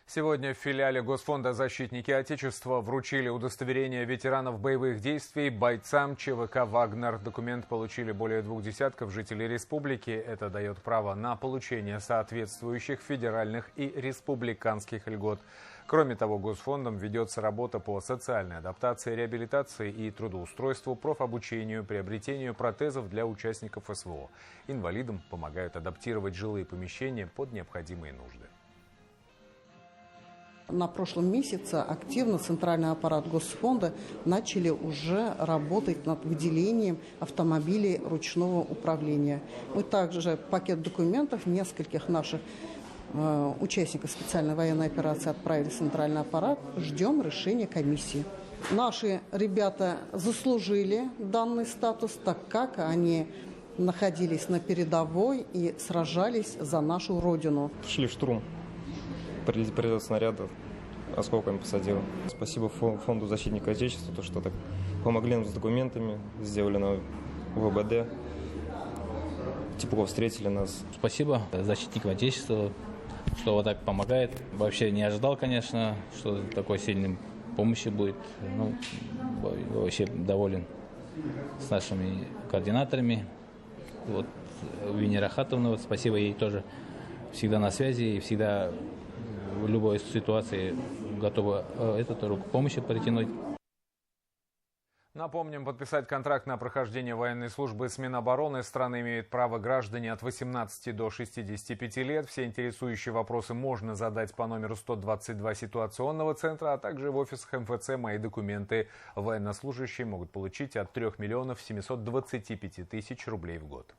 Сегодня в филиале Госфонда «Защитники Отечества» вручили удостоверение ветеранов боевых действий бойцам ЧВК «Вагнер». Документ получили более 2 десятков жителей республики. Это дает право на получение соответствующих федеральных и республиканских льгот. Кроме того, Госфондом ведется работа по социальной адаптации, реабилитации и трудоустройству, профобучению, приобретению протезов для участников СВО. Инвалидам помогают адаптировать жилые помещения под необходимые нужды. На прошлом месяце активно центральный аппарат Госфонда начали уже работать над выделением автомобилей ручного управления. Мы также пакет документов нескольких наших участников специальной военной операции отправили в центральный аппарат. Ждем решения комиссии. Наши ребята заслужили данный статус, так как они находились на передовой и сражались за нашу родину. Шли в штурм. Прилетел снаряд, осколками посадил. Спасибо фонду «Защитника Отечества», то, что так помогли нам с документами, сделали на ВБД, тепло встретили нас. Спасибо «Защитникам Отечества», что вот так помогает. Вообще не ожидал, конечно, что такой сильной помощи будет. Ну, вообще доволен с нашими координаторами. Вот Вине Рахатовна, спасибо ей тоже, всегда на связи и всегда в любой ситуации готова эту руку помощи протянуть. Напомним, подписать контракт на прохождение военной службы с Минобороны страны имеют право граждане от 18 до 65 лет. Все интересующие вопросы можно задать по номеру 122 ситуационного центра, а также в офисах МФЦ «Мои документы». Военнослужащие могут получить от 3 миллионов 725 тысяч рублей в год.